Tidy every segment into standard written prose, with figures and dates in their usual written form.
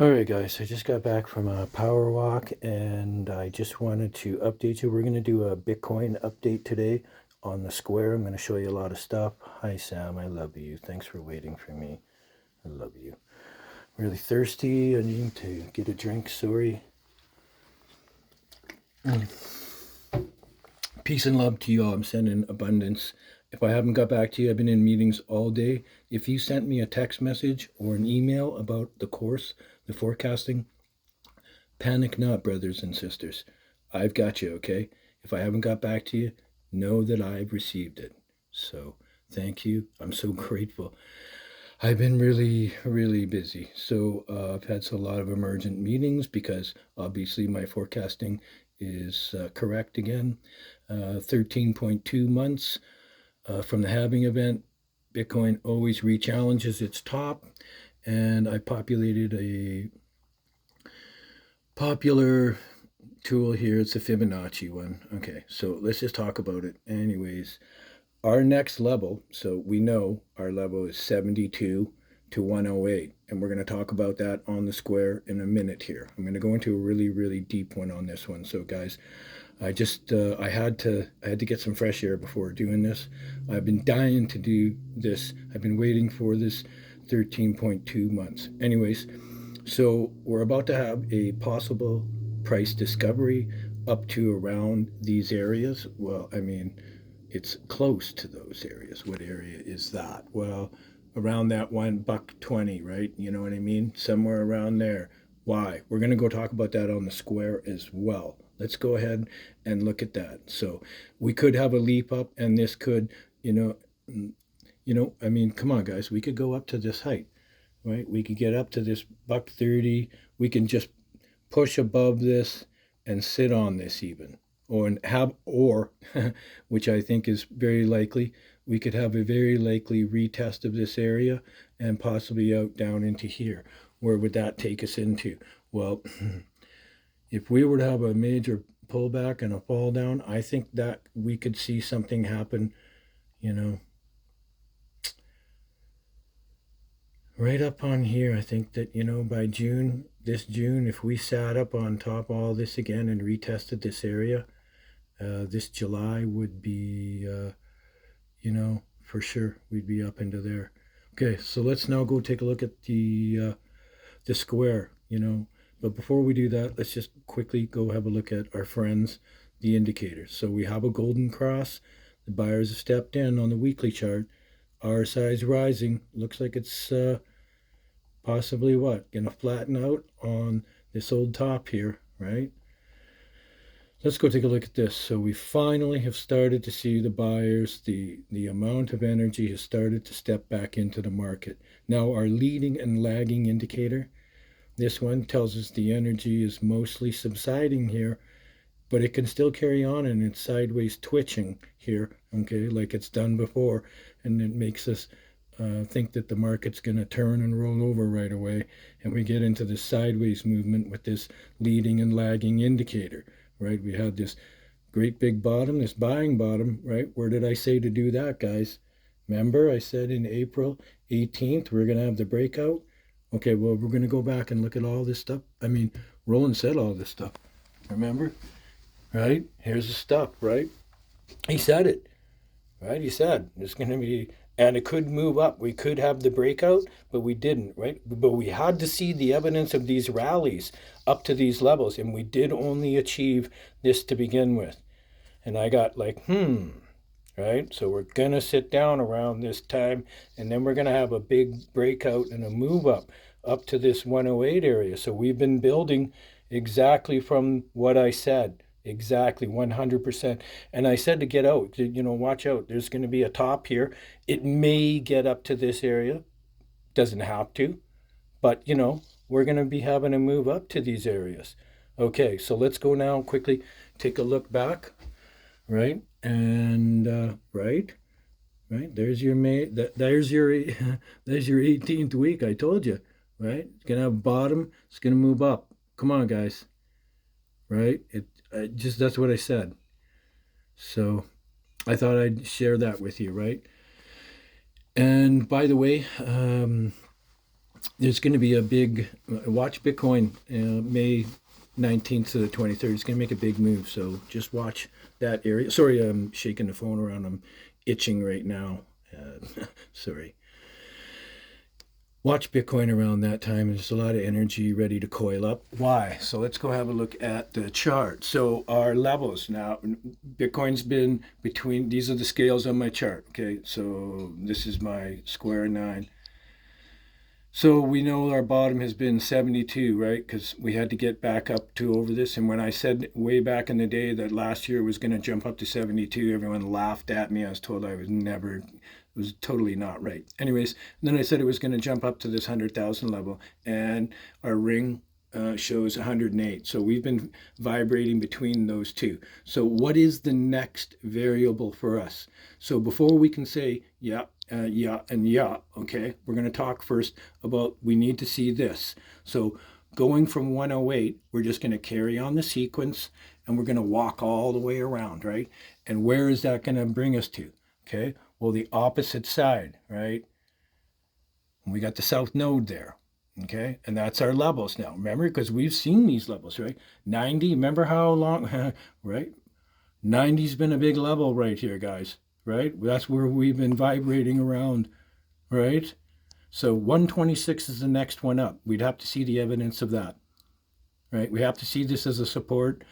All right, guys, I just got back from a power walk and I just wanted to update you. We're going to do a Bitcoin update today on the square. I'm going to show you a lot of stuff. Hi, Sam. I love you. Thanks for waiting for me. I love you. Really thirsty. I need to get a drink. Sorry. Peace and love to you all. I'm sending abundance. If I haven't got back to you, I've been in meetings all day. If you sent me a text message or an email about the course, the forecasting, panic not, brothers and sisters. I've got you, okay? If I haven't got back to you, know that I've received it. So thank you. I'm so grateful. I've been really, really busy. So I've had a lot of emergent meetings because obviously my forecasting is correct again. 13.2 months from the halving event. Bitcoin always re-challenges its top. And I populated a popular tool here. It's a Fibonacci one. Okay, so let's just talk about it. Anyways, our next level, so we know our level is 72 to 108, and we're going to talk about that on the square in a minute here. I'm going to go into a really, really deep one on this one. So, guys, I had to get some fresh air before doing this. I've been dying to do this. I've been waiting for this 13.2 months. Anyways, so we're about to have a possible price discovery up to around these areas. Well, I mean, it's close to those areas. What area is that? Well, around that $1.20, right? You know what I mean? Somewhere around there. Why? We're going to go talk about that on the square as well. Let's go ahead and look at that. So we could have a leap up, and this could, I mean, come on, guys. We could go up to this height, right? We could get up to this $1.30. We can just push above this and sit on this even, or which I think is very likely, we could have a very likely retest of this area and possibly out down into here. Where would that take us into? Well, if we were to have a major pullback and a fall down, I think that we could see something happen, you know, right up on here. I think that, by this June, if we sat up on top of all this again and retested this area, this July would be, for sure we'd be up into there. Okay, so let's now go take a look at the square, But before we do that, let's just quickly go have a look at our friends, the indicators. So we have a golden cross. The buyers have stepped in on the weekly chart. RSI is rising. Looks like it's possibly what? Going to flatten out on this old top here, right? Let's go take a look at this. So we finally have started to see the buyers. The amount of energy has started to step back into the market. Now our leading and lagging indicator, this one tells us the energy is mostly subsiding here, but it can still carry on and it's sideways twitching here, okay, like it's done before. And it makes us think that the market's going to turn and roll over right away. And we get into this sideways movement with this leading and lagging indicator, right? We had this great big bottom, this buying bottom, right? Where did I say to do that, guys? Remember, I said in April 18th, we're going to have the breakout. Okay, well, we're going to go back and look at all this stuff. I mean, Roland said all this stuff. Remember? Right? Here's the stuff, right? He said it, right? He said it's going to be, and it could move up. We could have the breakout, but we didn't, right? But we had to see the evidence of these rallies up to these levels, and we did only achieve this to begin with. And I got like, right? So we're going to sit down around this time, and then we're going to have a big breakout and a move up to this 108 area. So we've been building exactly from what I said. Exactly, 100%. And I said to get out, watch out. There's going to be a top here. It may get up to this area. Doesn't have to. But, we're going to be having a move up to these areas. Okay, so let's go now quickly take a look back, right? And, right? There's your there's your 18th week. I told you, right? It's going to have a bottom. It's going to move up. Come on, guys. Right? That's what I said. So I thought I'd share that with you, right? And by the way, there's going to be a big watch Bitcoin May 19th to the 23rd. It's going to make a big move. So just watch that area. Sorry, I'm shaking the phone around. I'm itching right now. Sorry. Watch Bitcoin around that time. There's a lot of energy ready to coil up. Why? So let's go have a look at the chart. So our levels now, Bitcoin's been between, these are the scales on my chart. Okay, so this is my square 9. So we know our bottom has been 72, right? Because we had to get back up to over this. And when I said way back in the day that last year was going to jump up to 72, everyone laughed at me. I was told I was never, it was totally not right. Anyways, then I said it was going to jump up to this 100,000 level. And our ring shows 108. So we've been vibrating between those two. So what is the next variable for us? So before we can say, yeah, okay, we're going to talk first about we need to see this. So going from 108, we're just going to carry on the sequence and we're going to walk all the way around, right? And where is that going to bring us to? Okay, well, the opposite side, right? We got the south node there. Okay, and that's our levels now. Remember, because we've seen these levels, right? 90, remember how long, right? 90's been a big level right here, guys, right? That's where we've been vibrating around, right? So 126 is the next one up. We'd have to see the evidence of that, right? We have to see this as a support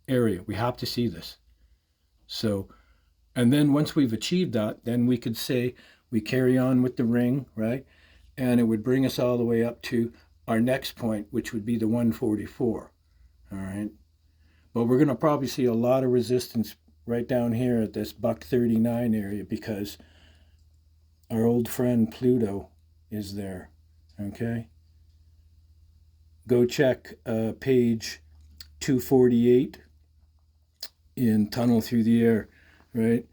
area. We have to see this. So, and then once we've achieved that, then we could say we carry on with the ring, right? And it would bring us all the way up to our next point, which would be the 144, all right? But we're going to probably see a lot of resistance right down here at this $139 area because our old friend Pluto is there, okay? Go check page 248 in Tunnel Through the Air, right?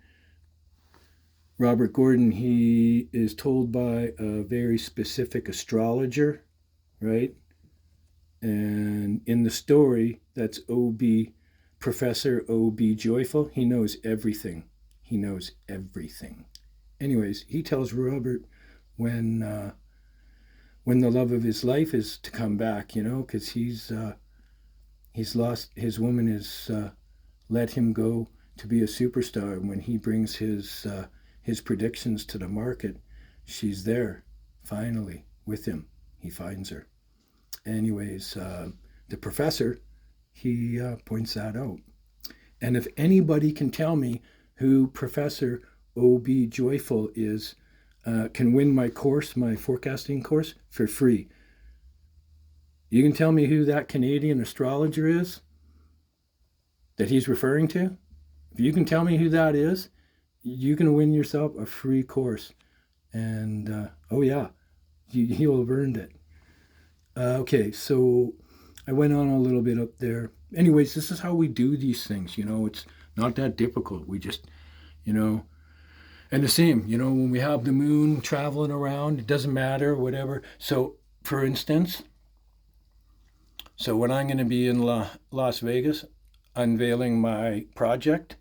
Robert Gordon, he is told by a very specific astrologer, right? And in the story, that's O.B. Professor O.B. Joyful. He knows everything. He knows everything. Anyways, he tells Robert when the love of his life is to come back, you know, because he's lost, his woman has let him go to be a superstar. And when he brings his predictions to the market, she's there, finally, with him. He finds her. Anyways, the professor, he points that out. And if anybody can tell me who Professor O.B. Joyful is, can win my course, my forecasting course, for free. You can tell me who that Canadian astrologer is that he's referring to? If you can tell me who that is, you can win yourself a free course. And, oh yeah, you'll have earned it. Okay, so I went on a little bit up there. Anyways, this is how we do these things, you know. It's not that difficult. We just, you know, and the same, you know, when we have the moon traveling around, it doesn't matter, whatever. So, for instance, so when I'm going to be in Las Vegas unveiling my project,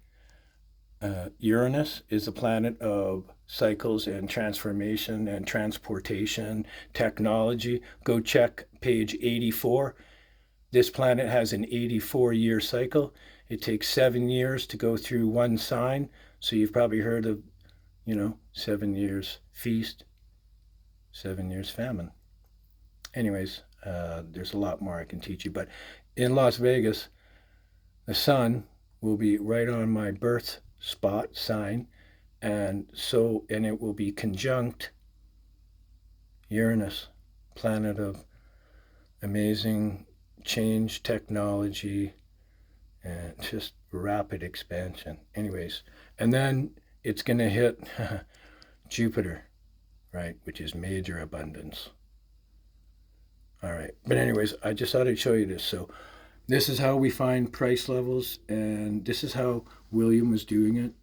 Uranus is a planet of cycles and transformation and transportation technology. Go check page 84. This planet has an 84-year cycle. It takes 7 years to go through one sign. So you've probably heard of, you know, 7 years feast, 7 years famine. Anyways, there's a lot more I can teach you. But in Las Vegas, the sun will be right on my birth spot sign, and it will be conjunct Uranus, planet of amazing change, technology, and just rapid expansion. Anyways, and then it's going to hit Jupiter, right, which is major abundance. All right, but anyways, I just thought I'd show you this. So this is how we find price levels, and this is how William was doing it.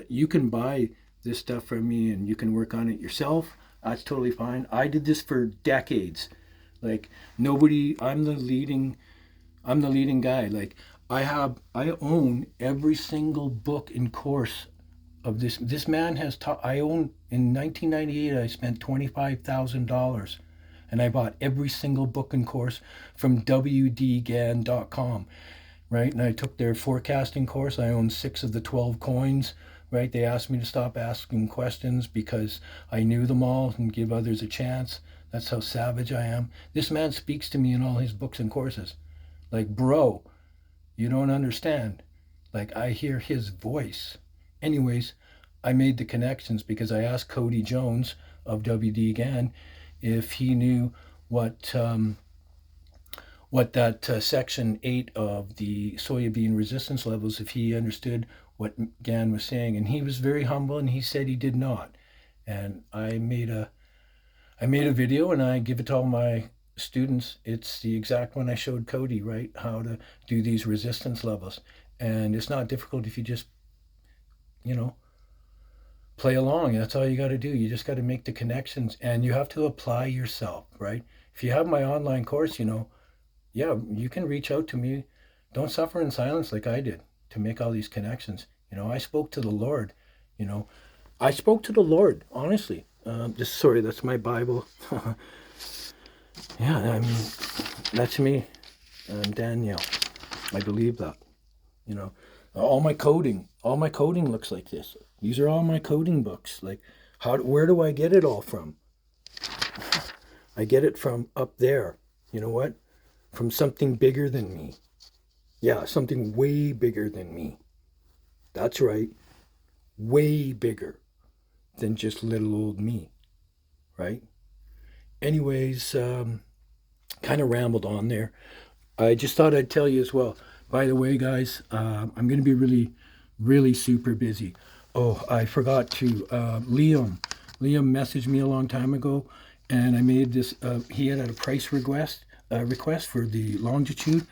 You can buy this stuff from me, and you can work on it yourself. That's totally fine. I did this for decades. Like nobody. I'm the leading guy. Like I own every single book and course of this. This man has taught. I own in 1998. I spent $25,000 And I bought every single book and course from wdgann.com, right? And I took their forecasting course. I own 6 of the 12 coins, right? They asked me to stop asking questions because I knew them all and give others a chance. That's how savage I am. This man speaks to me in all his books and courses. Like, bro, you don't understand. Like, I hear his voice. Anyways, I made the connections because I asked Cody Jones of WD Gann if he knew what that section 8 of the soybean resistance levels, if he understood what Gann was saying. And he was very humble and he said he did not. And I made a video and I give it to all my students. It's the exact one I showed Cody, right? How to do these resistance levels. And it's not difficult if you just, play along. That's all you got to do. You just got to make the connections and you have to apply yourself, right? If you have my online course, yeah, you can reach out to me. Don't suffer in silence like I did to make all these connections. I spoke to the Lord. I spoke to the Lord, honestly. Sorry, that's my Bible. Yeah, I mean, that's me. Danielle. I believe that. All my coding looks like this. These are all my coding books. Like, where do I get it all from? I get it from up there. You know what? From something bigger than me. Yeah, something way bigger than me. That's right. Way bigger than just little old me. Right? Anyways, kind of rambled on there. I just thought I'd tell you as well. By the way, guys, I'm going to be really, really super busy. Oh, I forgot to. Liam messaged me a long time ago, and I made this. He had a price request for the longitude,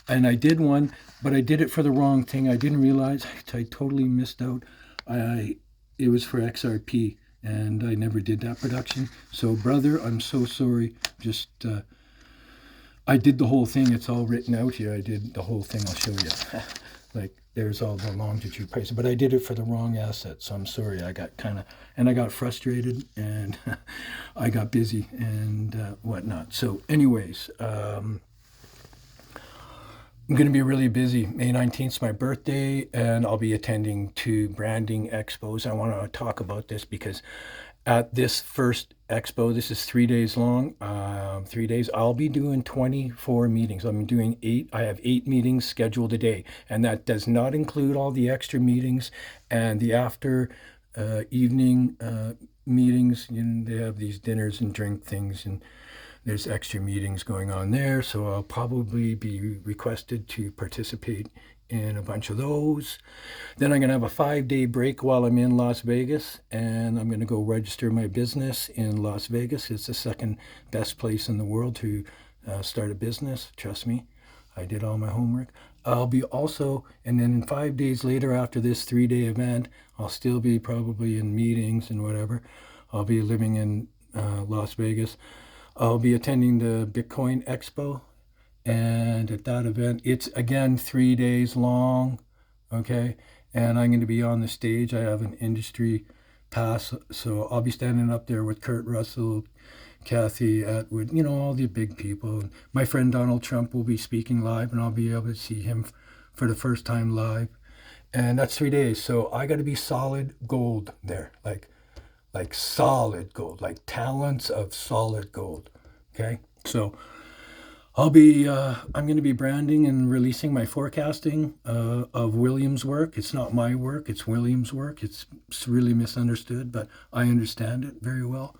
and I did one, but I did it for the wrong thing. I didn't realize. I totally missed out. It was for XRP, and I never did that production. So, brother, I'm so sorry. Just. I did the whole thing. It's all written out here. I did the whole thing. I'll show you. Like, there's all the longitude prices. But I did it for the wrong asset, so I'm sorry. I got frustrated, and I got busy and whatnot. So anyways, I'm going to be really busy. May 19th is my birthday, and I'll be attending 2 branding expos. I want to talk about this because at this first expo, this is 3 days long, 3 days, I'll be doing 24 meetings. I'm doing 8. I have 8 meetings scheduled a day, and that does not include all the extra meetings and the after evening meetings. They have these dinners and drink things, and there's extra meetings going on there. So I'll probably be requested to participate in a bunch of those. Then I'm going to have a 5-day break while I'm in Las Vegas, and I'm going to go register my business in Las Vegas. It's the second best place in the world to start a business. Trust me, I did all my homework. I'll be also, and then 5 days later after this 3-day event, I'll still be probably in meetings and whatever. I'll be living in Las Vegas. I'll be attending the Bitcoin Expo. And at that event, it's again 3 days long, okay? And I'm going to be on the stage. I have an industry pass, so I'll be standing up there with Kurt Russell, Kathy Atwood, all the big people. And my friend Donald Trump will be speaking live, and I'll be able to see him for the first time live. And that's 3 days, so I got to be solid gold there, like solid gold, like talents of solid gold, okay? So I'm going to be branding and releasing my forecasting of William's work. It's not my work, it's William's work. It's really misunderstood, but I understand it very well.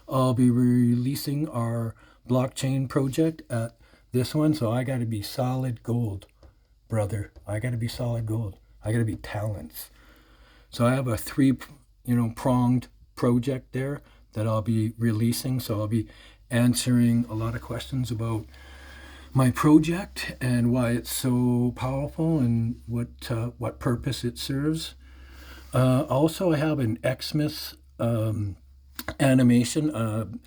I'll be releasing our blockchain project at this one, so I got to be solid gold, brother. I got to be solid gold. I got to be talents. So I have a 3-pronged project there that I'll be releasing. So I'll be answering a lot of questions about my project and why it's so powerful and what purpose it serves. Also, I have an Xmas animation.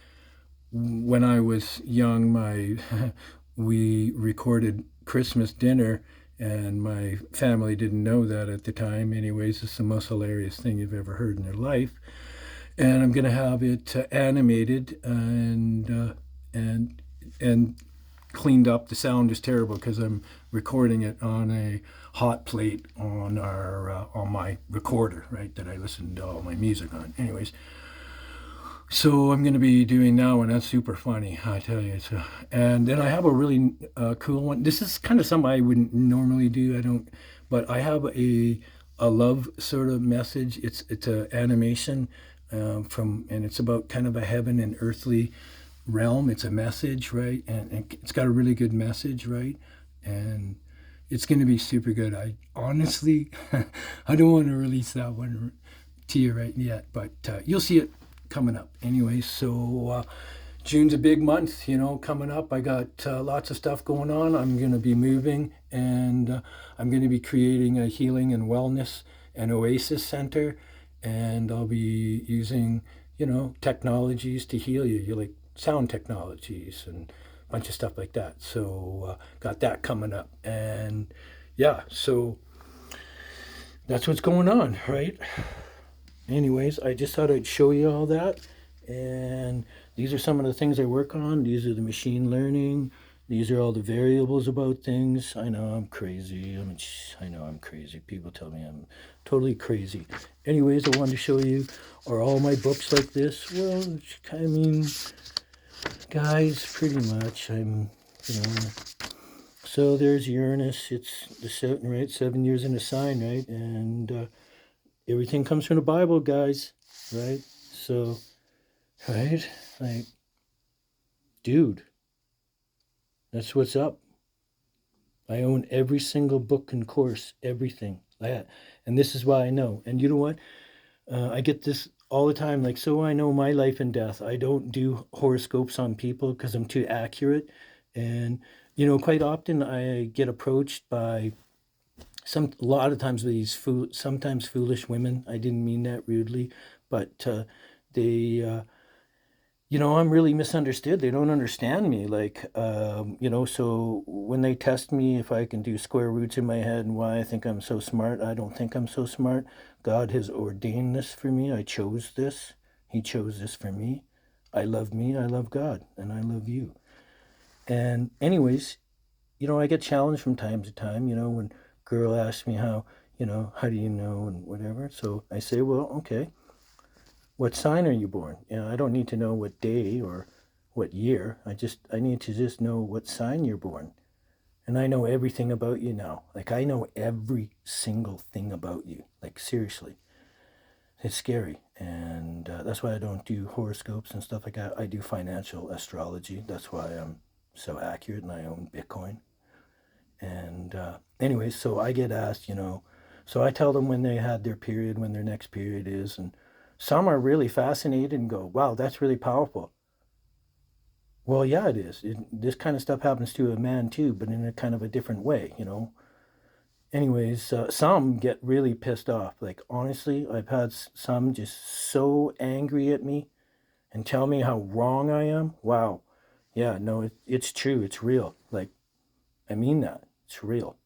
When I was young, we recorded Christmas dinner, and my family didn't know that at the time. Anyways, it's the most hilarious thing you've ever heard in your life. And I'm going to have it animated, and and and cleaned up. The sound is terrible because I'm recording it on a hot plate on my recorder, right, that I listen to all my music on. Anyways, so I'm going to be doing now, and that's super funny, I tell you. And then I have a really cool one. This is kind of something I wouldn't normally do. I don't, but I have a love sort of message. It's a animation and it's about kind of a heaven and earthly realm. It's a message, right? And it's got a really good message, right? And it's going to be super good. I honestly, I don't want to release that one to you right yet, but you'll see it coming up. Anyway, so June's a big month, coming up. I got lots of stuff going on. I'm going to be moving, and I'm going to be creating a healing and wellness and oasis center, and I'll be using, technologies to heal you. You like sound technologies and a bunch of stuff like that. So got that coming up, and yeah, so that's what's going on, right? Anyways, I just thought I'd show you all that. And these are some of the things I work on. These are the machine learning. These are all the variables about things. I know I'm crazy. I know I'm crazy. People tell me I'm totally crazy. Anyways, I wanted to show you, are all my books like this? Well, I mean, guys, pretty much. So there's Uranus. It's the 7 years in a sign, right? And everything comes from the Bible, guys, right? So, right? Like, dude, that's what's up. I own every single book and course, everything. And this is why I know. And you know what? I get this all the time. Like, so I know my life and death. I don't do horoscopes on people because I'm too accurate. And, quite often I get approached by a lot of times sometimes foolish women. I didn't mean that rudely, but they I'm really misunderstood. They don't understand me. Like, so when they test me if I can do square roots in my head and why I think I'm so smart, I don't think I'm so smart. God has ordained this for me. I chose this. He chose this for me. I love God, and I love you. And anyways, I get challenged from time to time, when a girl asks me how do you know and whatever. So I say, well, okay, what sign are you born? I don't need to know what day or what year. I need to just know what sign you're born. And I know everything about you now. Like, I know every single thing about you. Like, seriously. It's scary. And that's why I don't do horoscopes and stuff like that. I do financial astrology. That's why I'm so accurate, and I own Bitcoin. And anyways, so I get asked, so I tell them when they had their period, when their next period is, and some are really fascinated and go, wow, that's really powerful. Well, yeah, it is. This kind of stuff happens to a man too, but in a kind of a different way, Anyways, some get really pissed off. Like, honestly, I've had some just so angry at me and tell me how wrong I am. Wow. Yeah, no, it's true. It's real. Like, I mean that. It's real.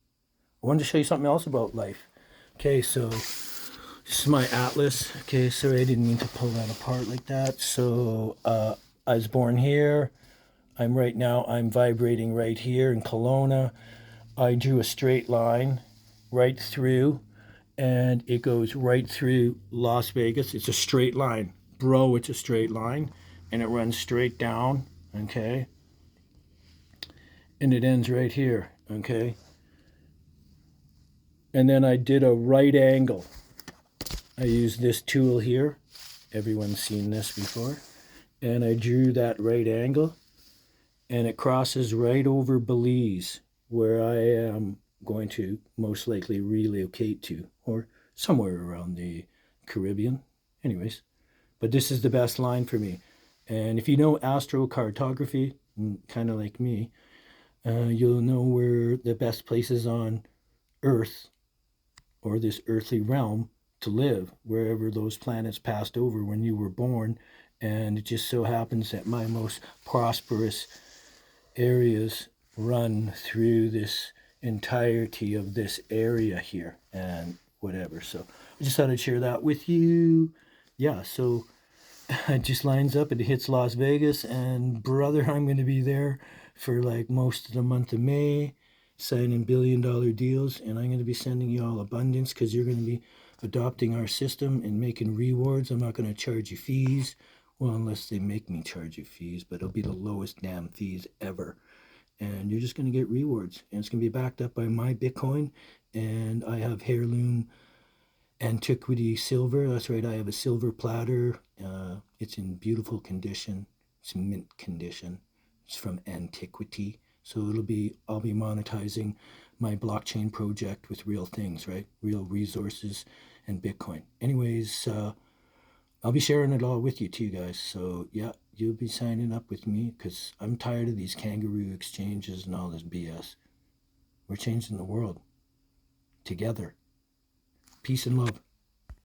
I wanted to show you something else about life. Okay, so this is my atlas. Okay, sorry, I didn't mean to pull that apart like that. So I was born here. I'm vibrating right here in Kelowna. I drew a straight line right through, and it goes right through Las Vegas. It's a straight line. Bro, it's a straight line, and it runs straight down, okay? And it ends right here, okay? And then I did a right angle. I used this tool here. Everyone's seen this before. And I drew that right angle, and it crosses right over Belize, where I am going to most likely relocate to, or somewhere around the Caribbean. Anyways, but this is the best line for me. And if you know astrocartography, kind of like me, you'll know where the best places on Earth or this earthly realm to live, wherever those planets passed over when you were born. And it just so happens that my most prosperous areas run through this entirety of this area here and whatever. So I just thought I'd share that with you. Yeah, so it just lines up. It hits Las Vegas, and brother, I'm going to be there for like most of the month of May, signing billion-dollar deals, and I'm going to be sending you all abundance because you're going to be adopting our system and making rewards. I'm not going to charge you fees, well, unless they make me charge you fees, but it'll be the lowest damn fees ever. And you're just going to get rewards, and it's going to be backed up by my Bitcoin, and I have heirloom antiquity silver. That's right, I have a silver platter. It's in beautiful condition. It's mint condition. It's from antiquity. So I'll be monetizing my blockchain project with real things, right? Real resources and Bitcoin. Anyways, I'll be sharing it all with you too, guys. So yeah, you'll be signing up with me because I'm tired of these kangaroo exchanges and all this BS. We're changing the world together. Peace and love.